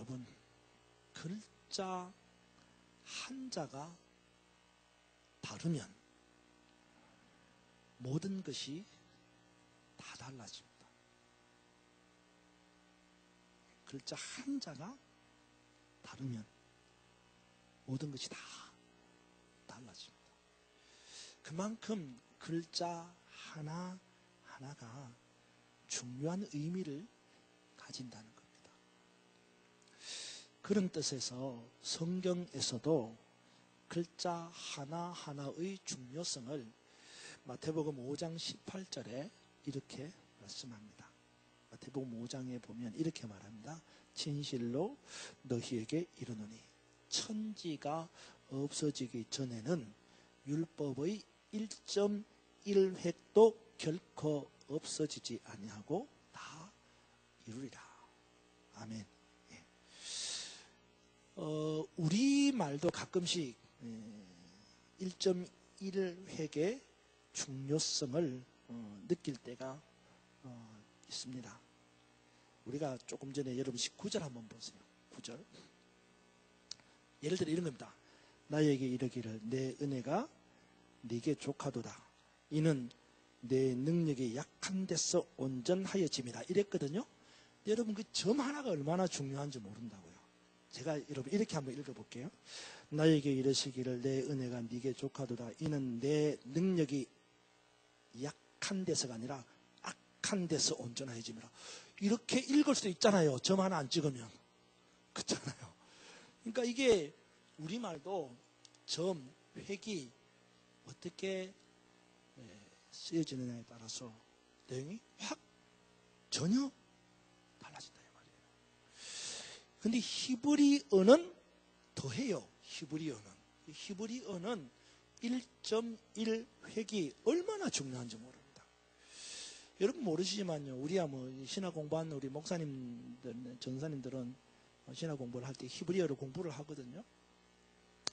여러분, 글자 한자가 다르면 모든 것이 다 달라집니다. 글자 한자가 다르면 모든 것이 다 달라집니다. 그만큼 글자 하나하나가 중요한 의미를 가진다는 겁니다. 그런 뜻에서 성경에서도 글자 하나하나의 중요성을 마태복음 5장 18절에 이렇게 말씀합니다. 마태복음 5장에 보면 이렇게 말합니다. 진실로 너희에게 이르노니 천지가 없어지기 전에는 율법의 1.1획도 결코 없어지지 아니하고 다 이루리라. 아멘. 예. 우리말도 가끔씩 1.1획의 중요성을 느낄 때가 있습니다. 우리가 조금 전에 여러분 19절 한번 보세요. 9절. 예를 들어 이런 겁니다. 나에게 이르기를 내 은혜가 네게 족하도다. 이는 내 능력이 약한 데서 온전하여짐이라. 이랬거든요. 여러분 그 점 하나가 얼마나 중요한지 모른다고요. 제가 여러분 이렇게 한번 읽어볼게요. 나에게 이르시기를 내 은혜가 네게 족하도다. 이는 내 능력이 약한 데서가 아니라 악한 데서 온전해짐이라. 이렇게 읽을 수도 있잖아요. 점 하나 안 찍으면. 그렇잖아요. 그러니까 이게 우리말도 점, 획이 어떻게 쓰여지느냐에 따라서 내용이 확 전혀 달라진다 이 말이에요. 근데 히브리어는 더해요. 히브리어는 1.1획이 얼마나 중요한지 모릅니다. 여러분 모르시지만요. 우리야 뭐 신학 공부하는 우리 목사님들, 전사님들은 신학 공부를 할 때 히브리어로 공부를 하거든요.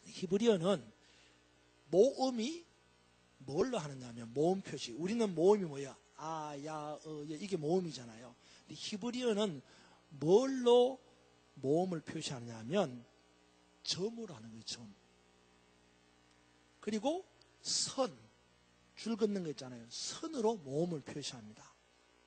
히브리어는 모음이 뭘로 하느냐면 모음 표시. 우리는 모음이 뭐야? 아, 야, 이게 모음이잖아요. 근데 히브리어는 뭘로 모음을 표시하느냐 하면 점으로 하는 거예요. 점. 그리고 선, 줄 긋는 거 있잖아요. 선으로 모음을 표시합니다.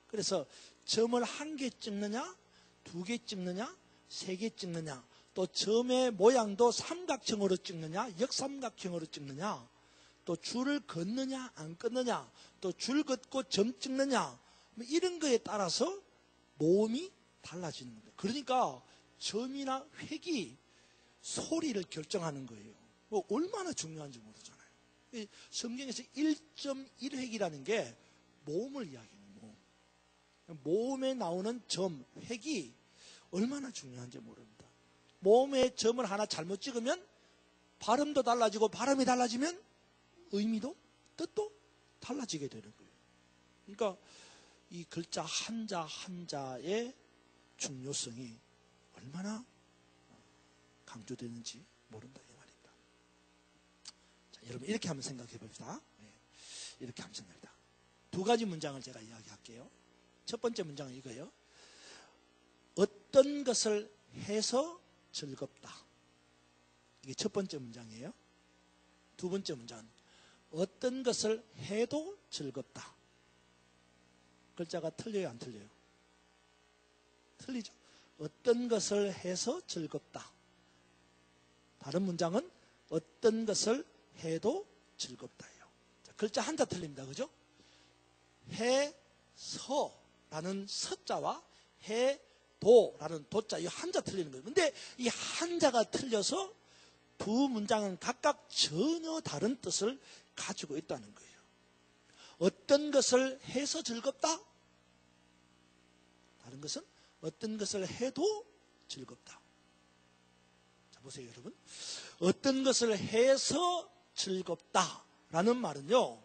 그래서 점을 한 개 찍느냐, 두 개 찍느냐, 세 개 찍느냐, 또 점의 모양도 삼각형으로 찍느냐, 역삼각형으로 찍느냐, 또 줄을 긋느냐 안 긋느냐, 또 줄 긋고 점 찍느냐, 이런 거에 따라서 모음이 달라지는 겁니다. 그러니까 점이나 획이 소리를 결정하는 거예요. 뭐 얼마나 중요한지 모르잖아요. 성경에서 1.1획이라는 게 모음을 이야기해요. 모음에 나오는 점, 획이 얼마나 중요한지 모릅니다. 모음의 점을 하나 잘못 찍으면 발음도 달라지고, 발음이 달라지면 의미도 뜻도 달라지게 되는 거예요. 그러니까 이 글자 한자의 중요성이 얼마나 강조되는지 모른다 이 말입니다. 자, 여러분 이렇게 한번 생각해 봅시다. 이렇게 한번 생각합니다. 두 가지 문장을 제가 이야기할게요. 첫 번째 문장은 이거예요. 어떤 것을 해서 즐겁다. 이게 첫 번째 문장이에요. 두 번째 문장은 어떤 것을 해도 즐겁다. 글자가 틀려요, 안 틀려요? 틀리죠. 어떤 것을 해서 즐겁다. 다른 문장은 어떤 것을 해도 즐겁다예요. 자, 글자 한자 틀립니다. 그죠? 해서라는 서자와 해도라는 도자, 이 한자 틀리는 거예요. 근데 이 한자가 틀려서 두 문장은 각각 전혀 다른 뜻을 가지고 있다는 거예요. 어떤 것을 해서 즐겁다? 다른 것은 어떤 것을 해도 즐겁다. 자, 보세요, 여러분. 어떤 것을 해서 즐겁다라는 말은요,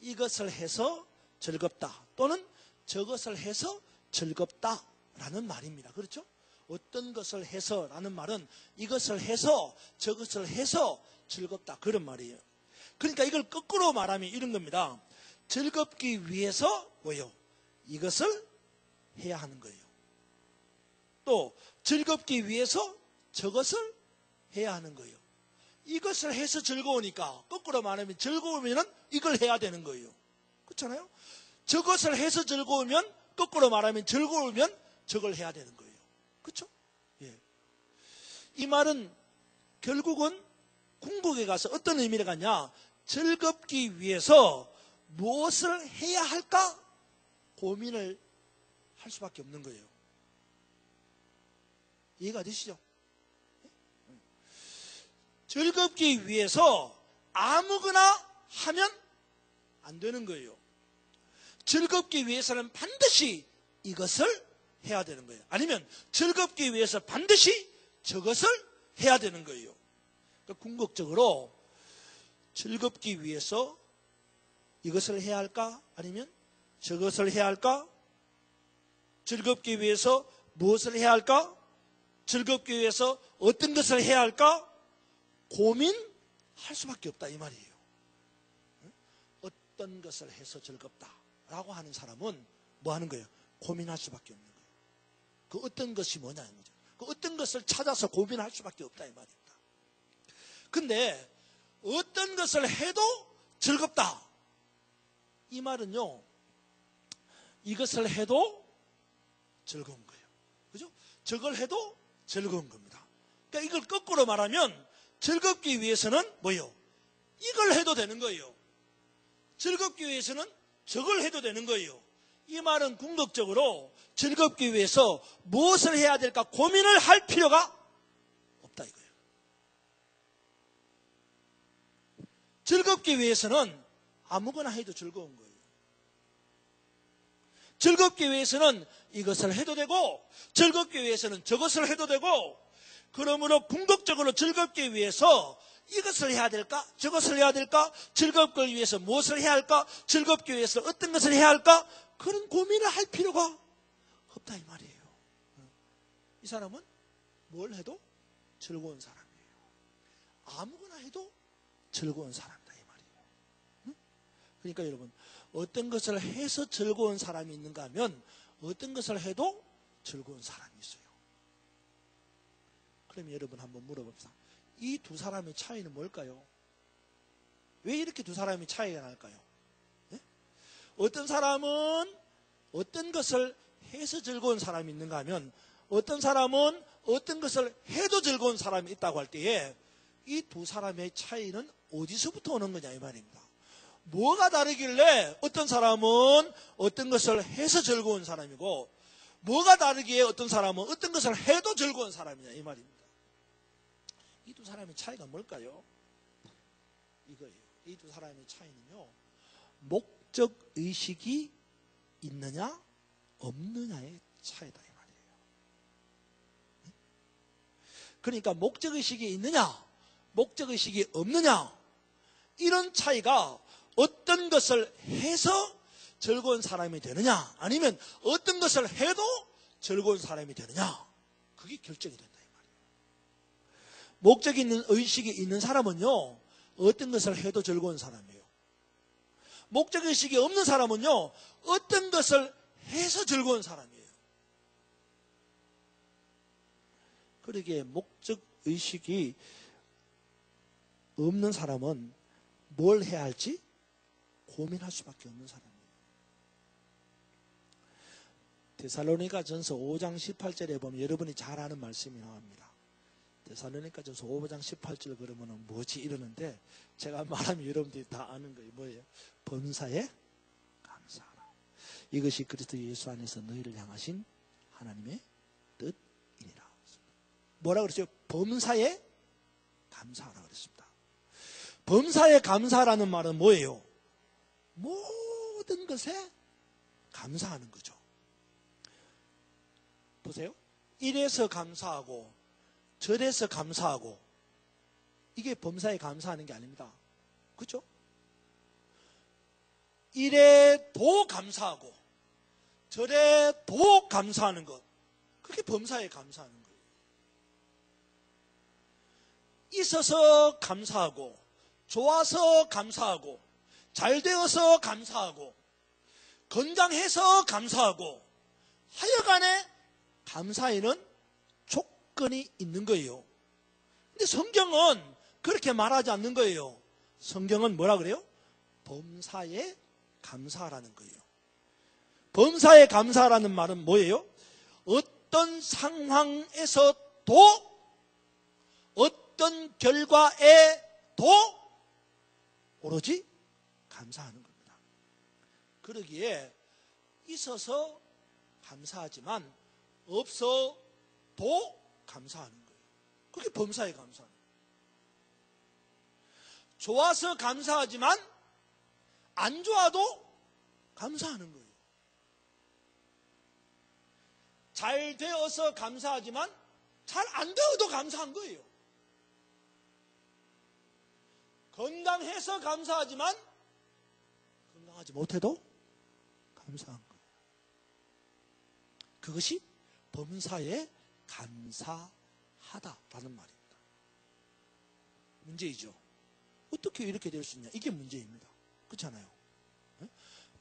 이것을 해서 즐겁다 또는 저것을 해서 즐겁다라는 말입니다. 그렇죠? 어떤 것을 해서라는 말은 이것을 해서 저것을 해서 즐겁다 그런 말이에요. 그러니까 이걸 거꾸로 말하면 이런 겁니다. 즐겁기 위해서 뭐요? 이것을 해야 하는 거예요. 또 즐겁기 위해서 저것을 해야 하는 거예요. 이것을 해서 즐거우니까 거꾸로 말하면 즐거우면 이걸 해야 되는 거예요. 그렇잖아요? 저것을 해서 즐거우면 거꾸로 말하면 즐거우면 저걸 해야 되는 거예요. 그렇죠? 예. 이 말은 결국은 궁극에 가서 어떤 의미를 갖냐? 즐겁기 위해서 무엇을 해야 할까? 고민을 할 수밖에 없는 거예요. 이해가 되시죠? 즐겁기 위해서 아무거나 하면 안 되는 거예요. 즐겁기 위해서는 반드시 이것을 해야 되는 거예요. 아니면 즐겁기 위해서 반드시 저것을 해야 되는 거예요. 그러니까 궁극적으로 즐겁기 위해서 이것을 해야 할까? 아니면 저것을 해야 할까? 즐겁기 위해서 무엇을 해야 할까? 즐겁기 위해서 어떤 것을 해야 할까? 고민할 수밖에 없다 이 말이에요. 어떤 것을 해서 즐겁다라고 하는 사람은 뭐 하는 거예요? 고민할 수밖에 없는 거예요. 그 어떤 것이 뭐냐는 거죠. 그 어떤 것을 찾아서 고민할 수밖에 없다 이 말입니다. 근데 어떤 것을 해도 즐겁다 이 말은요, 이것을 해도 즐거운 거예요. 그죠? 저걸 해도 즐거운 겁니다. 그러니까 이걸 거꾸로 말하면 즐겁기 위해서는 뭐예요? 이걸 해도 되는 거예요. 즐겁기 위해서는 저걸 해도 되는 거예요. 이 말은 궁극적으로 즐겁기 위해서 무엇을 해야 될까 고민을 할 필요가 없다 이거예요. 즐겁기 위해서는 아무거나 해도 즐거운 거예요. 즐겁기 위해서는 이것을 해도 되고 즐겁기 위해서는 저것을 해도 되고, 그러므로 궁극적으로 즐겁기 위해서 이것을 해야 될까? 저것을 해야 될까? 즐겁기 위해서 무엇을 해야 할까? 즐겁기 위해서 어떤 것을 해야 할까? 그런 고민을 할 필요가 없다 이 말이에요. 이 사람은 뭘 해도 즐거운 사람이에요. 아무거나 해도 즐거운 사람이다 이 말이에요. 그러니까 여러분, 어떤 것을 해서 즐거운 사람이 있는가 하면 어떤 것을 해도 즐거운 사람이 있어요. 그럼 여러분 한번 물어봅시다. 이 두 사람의 차이는 뭘까요? 왜 이렇게 두 사람의 차이가 날까요? 네? 어떤 사람은 어떤 것을 해서 즐거운 사람이 있는가 하면 어떤 사람은 어떤 것을 해도 즐거운 사람이 있다고 할 때에 이 두 사람의 차이는 어디서부터 오는 거냐 이 말입니다. 뭐가 다르길래 어떤 사람은 어떤 것을 해서 즐거운 사람이고 뭐가 다르기에 어떤 사람은 어떤 것을 해도 즐거운 사람이냐 이 말입니다. 이 두 사람의 차이가 뭘까요? 이거예요. 이 두 사람의 차이는요, 목적의식이 있느냐 없느냐의 차이다 이 말이에요. 그러니까 목적의식이 있느냐 목적의식이 없느냐, 이런 차이가 어떤 것을 해서 즐거운 사람이 되느냐 아니면 어떤 것을 해도 즐거운 사람이 되느냐, 그게 결정이 된다 이 말이에요. 목적 있는 의식이 있는 사람은요, 어떤 것을 해도 즐거운 사람이에요. 목적의식이 없는 사람은요, 어떤 것을 해서 즐거운 사람이에요. 그러기에 목적의식이 없는 사람은 뭘 해야 할지 고민할 수밖에 없는 사람이에요. 데살로니가전서 5장 18절에 보면 여러분이 잘 아는 말씀이 나옵니다. 데살로니가전서 5장 18절 그러면 뭐지 이러는데, 제가 말하면 여러분들이 다 아는 거예요. 뭐예요? 범사에 감사하라. 이것이 그리스도 예수 안에서 너희를 향하신 하나님의 뜻이니라. 뭐라 그랬어요? 범사에 감사하라 그랬습니다. 범사에 감사라는 말은 뭐예요? 모든 것에 감사하는 거죠. 보세요. 이래서 감사하고 저래서 감사하고, 이게 범사에 감사하는 게 아닙니다. 그렇죠? 이래도 감사하고 저래도 감사하는 것, 그게 범사에 감사하는 거예요. 있어서 감사하고 좋아서 감사하고 잘 되어서 감사하고 건강해서 감사하고, 하여간에 감사에는 특권이 있는 거예요. 근데 성경은 그렇게 말하지 않는 거예요. 성경은 뭐라 그래요? 범사에 감사하라는 거예요. 범사에 감사하라는 말은 뭐예요? 어떤 상황에서도 어떤 결과에도 오로지 감사하는 겁니다. 그러기에 있어서 감사하지만 없어도 감사하는 거예요. 그게 범사에 감사하는 거예요. 좋아서 감사하지만 안 좋아도 감사하는 거예요. 잘 되어서 감사하지만 잘 안 되어도 감사한 거예요. 건강해서 감사하지만 건강하지 못해도 감사한 거예요. 그것이 범사에 감사하다라는 말입니다. 문제이죠. 어떻게 이렇게 될 수 있냐? 이게 문제입니다. 그렇잖아요.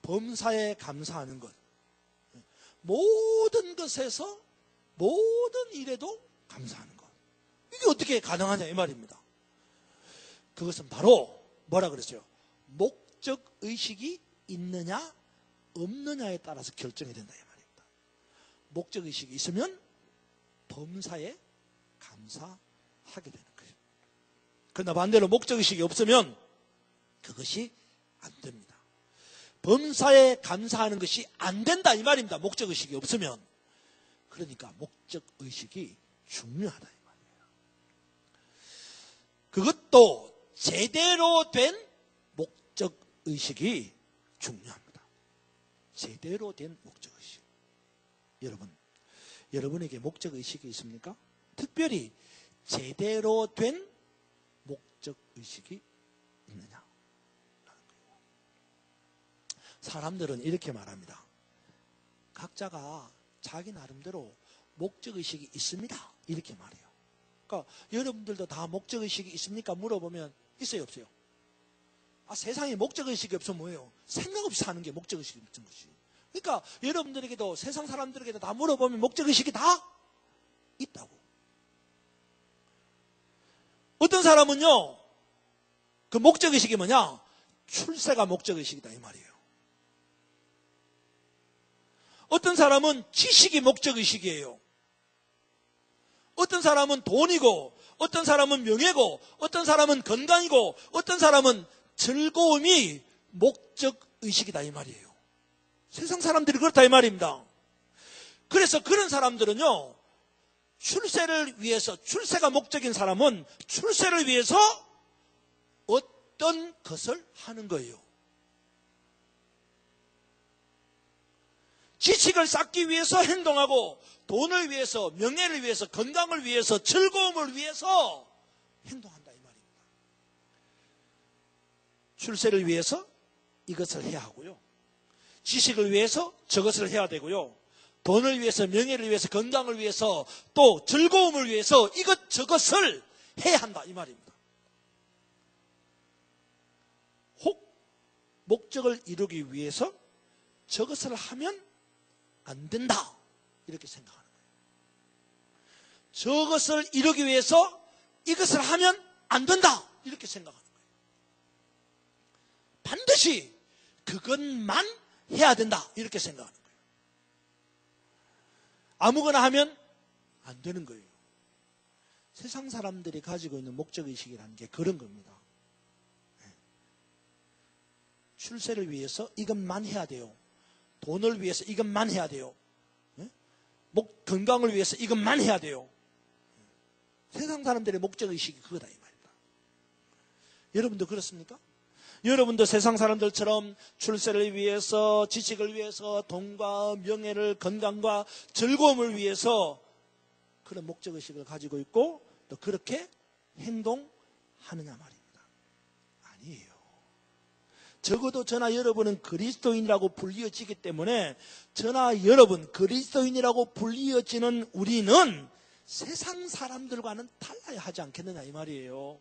범사에 감사하는 것. 모든 것에서 모든 일에도 감사하는 것. 이게 어떻게 가능하냐 이 말입니다. 그것은 바로 뭐라 그랬어요? 목적의식이 있느냐 없느냐에 따라서 결정이 된다 이 말입니다. 목적의식이 있으면 범사에 감사하게 되는 거예요. 그러나 반대로 목적의식이 없으면 그것이 안 됩니다. 범사에 감사하는 것이 안 된다 이 말입니다. 목적의식이 없으면. 그러니까 목적의식이 중요하다 이 말이에요. 그것도 제대로 된 목적의식이 중요합니다. 제대로 된 목적의식. 여러분에게 목적의식이 있습니까? 특별히 제대로 된 목적의식이 있느냐? 사람들은 이렇게 말합니다. 각자가 자기 나름대로 목적의식이 있습니다. 이렇게 말해요. 그러니까 여러분들도 다 목적의식이 있습니까? 물어보면 있어요, 없어요? 세상에 목적의식이 없으면 뭐예요? 생각 없이 사는 게 목적의식이 없는 것이. 그러니까 여러분들에게도 세상 사람들에게도 다 물어보면 목적의식이 다 있다고. 어떤 사람은요, 그 목적의식이 뭐냐? 출세가 목적의식이다 이 말이에요. 어떤 사람은 지식이 목적의식이에요. 어떤 사람은 돈이고, 어떤 사람은 명예고, 어떤 사람은 건강이고, 어떤 사람은 즐거움이 목적의식이다 이 말이에요. 세상 사람들이 그렇다 이 말입니다. 그래서 그런 사람들은요, 출세를 위해서, 출세가 목적인 사람은 출세를 위해서 어떤 것을 하는 거예요. 지식을 쌓기 위해서 행동하고, 돈을 위해서, 명예를 위해서, 건강을 위해서, 즐거움을 위해서 행동한다 이 말입니다. 출세를 위해서 이것을 해야 하고요. 지식을 위해서 저것을 해야 되고요. 돈을 위해서, 명예를 위해서, 건강을 위해서, 또 즐거움을 위해서 이것 저것을 해야 한다 이 말입니다. 혹 목적을 이루기 위해서 저것을 하면 안 된다 이렇게 생각하는 거예요. 저것을 이루기 위해서 이것을 하면 안 된다 이렇게 생각하는 거예요. 반드시 그것만 해야 된다 이렇게 생각하는 거예요. 아무거나 하면 안 되는 거예요. 세상 사람들이 가지고 있는 목적의식이라는 게 그런 겁니다. 출세를 위해서 이것만 해야 돼요. 돈을 위해서 이것만 해야 돼요. 건강을 위해서 이것만 해야 돼요. 세상 사람들의 목적의식이 그거다 이 말입니다. 여러분도 그렇습니까? 여러분도 세상 사람들처럼 출세를 위해서, 지식을 위해서, 돈과 명예를, 건강과 즐거움을 위해서 그런 목적의식을 가지고 있고 또 그렇게 행동하느냐 말입니다. 아니에요. 적어도 저나 여러분은 그리스도인이라고 불리어지기 때문에 저나 여러분 그리스도인이라고 불리어지는 우리는 세상 사람들과는 달라야 하지 않겠느냐 이 말이에요.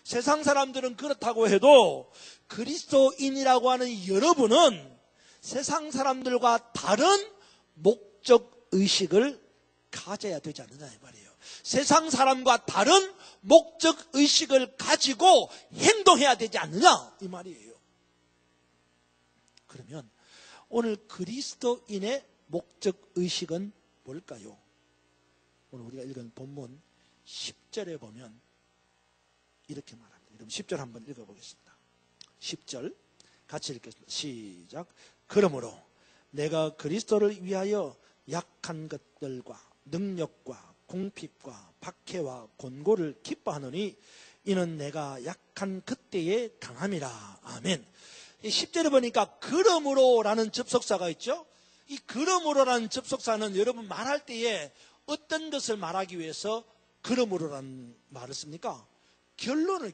세상 사람들은 그렇다고 해도 그리스도인이라고 하는 여러분은 세상 사람들과 다른 목적의식을 가져야 되지 않느냐 이 말이에요. 세상 사람과 다른 목적 의식을 가지고 행동해야 되지 않느냐 이 말이에요. 그러면 오늘 그리스도인의 목적 의식은 뭘까요? 오늘 우리가 읽은 본문 10절에 보면 이렇게 말합니다. 여러분 10절 한번 읽어보겠습니다. 10절 같이 읽겠습니다. 시작. 그러므로 내가 그리스도를 위하여 약한 것들과 능력과 궁핍과 박해와 곤고를 기뻐하노니 이는 내가 약한 그때에 강함이라. 아멘. 이 10절에 보니까 그러므로라는 접속사가 있죠. 이 그러므로라는 접속사는 여러분 말할 때에 어떤 것을 말하기 위해서 그러므로라는 말을 씁니까? 결론을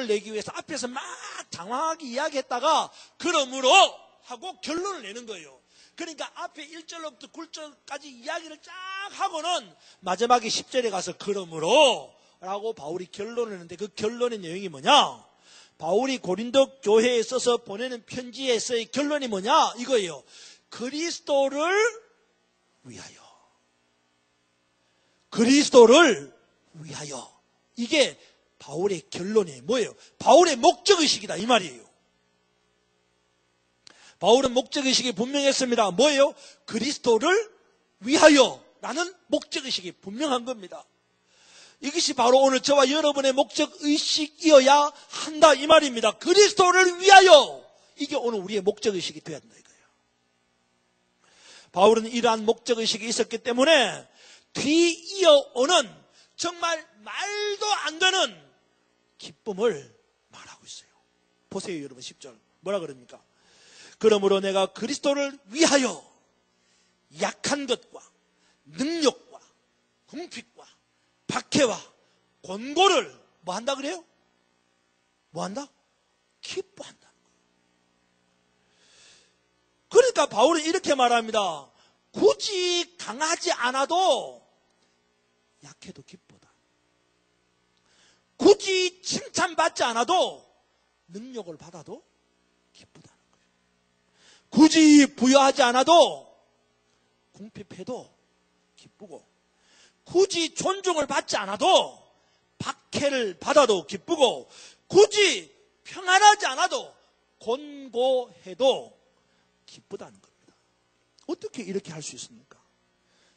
내기 위해서 앞에서 막 장황하게 이야기했다가 그러므로 하고 결론을 내는 거예요. 그러니까 앞에 1절로부터 9절까지 이야기를 쫙 하고는 마지막에 10절에 가서 그러므로 라고 바울이 결론을 내는데 그 결론의 내용이 뭐냐? 바울이 고린도 교회에 써서 보내는 편지에서의 결론이 뭐냐? 이거예요. 그리스도를 위하여. 그리스도를 위하여. 이게 바울의 결론이에요. 뭐예요? 바울의 목적의식이다 이 말이에요. 바울은 목적의식이 분명했습니다. 뭐예요? 그리스도를 위하여 라는 목적의식이 분명한 겁니다. 이것이 바로 오늘 저와 여러분의 목적의식이어야 한다 이 말입니다. 그리스도를 위하여. 이게 오늘 우리의 목적의식이 되어야 한다 이거예요. 바울은 이러한 목적의식이 있었기 때문에 뒤이어오는 정말 말도 안 되는 기쁨을 말하고 있어요. 보세요 여러분 10절 뭐라 그럽니까? 그러므로 내가 그리스도를 위하여 약한 것과 능력과 궁핍과 박해와 곤고를 뭐 한다 그래요? 뭐 한다? 기뻐한다. 그러니까 바울은 이렇게 말합니다. 굳이 강하지 않아도 약해도 기쁘다. 굳이 칭찬받지 않아도 능력을 받아도 기쁘다는 거예요. 굳이 부여하지 않아도 궁핍해도 기쁘고 굳이 존중을 받지 않아도 박해를 받아도 기쁘고 굳이 평안하지 않아도 곤고해도 기쁘다는 겁니다. 어떻게 이렇게 할 수 있습니까?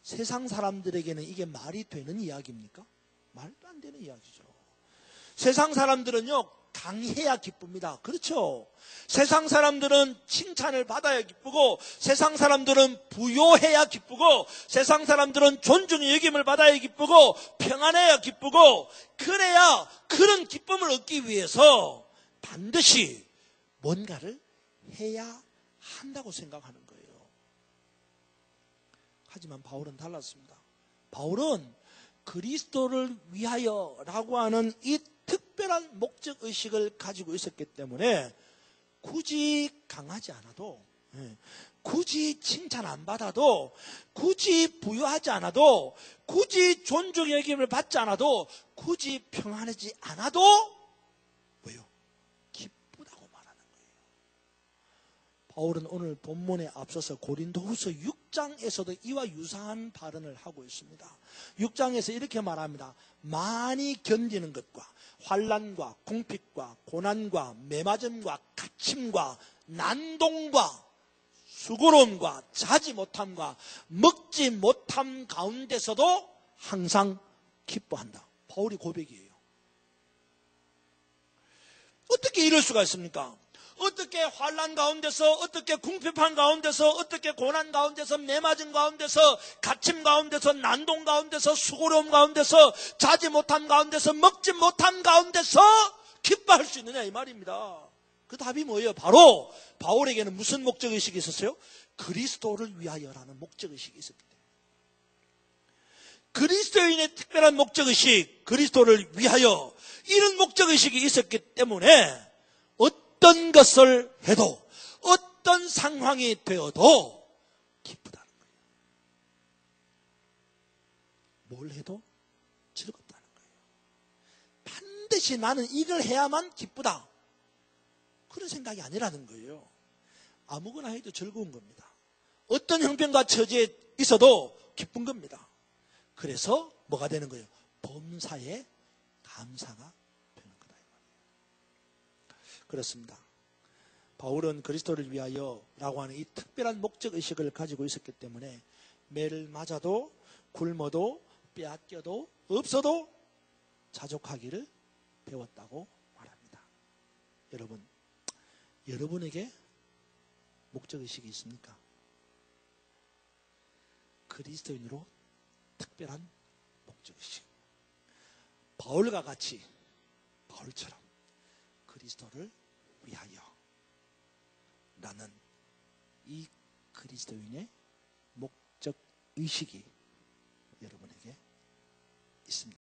세상 사람들에게는 이게 말이 되는 이야기입니까? 말도 안 되는 이야기죠. 세상 사람들은요 강해야 기쁩니다. 그렇죠? 세상 사람들은 칭찬을 받아야 기쁘고 세상 사람들은 부요해야 기쁘고 세상 사람들은 존중의 여김을 받아야 기쁘고 평안해야 기쁘고 그래야 그런 기쁨을 얻기 위해서 반드시 뭔가를 해야 한다고 생각하는 거예요. 하지만 바울은 달랐습니다. 바울은 그리스도를 위하여라고 하는 이 특별한 목적의식을 가지고 있었기 때문에 굳이 강하지 않아도 굳이 칭찬 안 받아도 굳이 부여하지 않아도 굳이 존중의 여김을 받지 않아도 굳이 평안하지 않아도 뭐요? 기쁘다고 말하는 거예요. 바울은 오늘 본문에 앞서서 고린도후서 6장에서도 이와 유사한 발언을 하고 있습니다. 6장에서 이렇게 말합니다. 많이 견디는 것과 환난과 궁핍과 고난과 매맞음과 갇힘과 난동과 수고로움과 자지 못함과 먹지 못함 가운데서도 항상 기뻐한다. 바울의 고백이에요. 어떻게 이럴 수가 있습니까? 어떻게 환난 가운데서 어떻게 궁핍한 가운데서 어떻게 고난 가운데서 매맞은 가운데서 갇힘 가운데서 난동 가운데서 수고로움 가운데서 자지 못함 가운데서 먹지 못함 가운데서 기뻐할 수 있느냐 이 말입니다. 그 답이 뭐예요? 바로 바울에게는 무슨 목적의식이 있었어요? 그리스도를 위하여라는 목적의식이 있었기 때문에 그리스도인의 특별한 목적의식 그리스도를 위하여 이런 목적의식이 있었기 때문에 어떤 것을 해도 어떤 상황이 되어도 기쁘다는 거예요. 뭘 해도 즐겁다는 거예요. 반드시 나는 이걸 해야만 기쁘다. 그런 생각이 아니라는 거예요. 아무거나 해도 즐거운 겁니다. 어떤 형편과 처지에 있어도 기쁜 겁니다. 그래서 뭐가 되는 거예요? 범사에 감사가 되는 거다. 그렇습니다. 바울은 그리스도를 위하여라고 하는 이 특별한 목적의식을 가지고 있었기 때문에 매를 맞아도 굶어도 빼앗겨도 없어도 자족하기를 배웠다고 말합니다. 여러분, 여러분에게 목적의식이 있습니까? 그리스도인으로 특별한 목적의식. 바울과 같이 바울처럼 그리스도를 위하여 라는 이 그리스도인의 목적의식이 여러분에게 있습니다.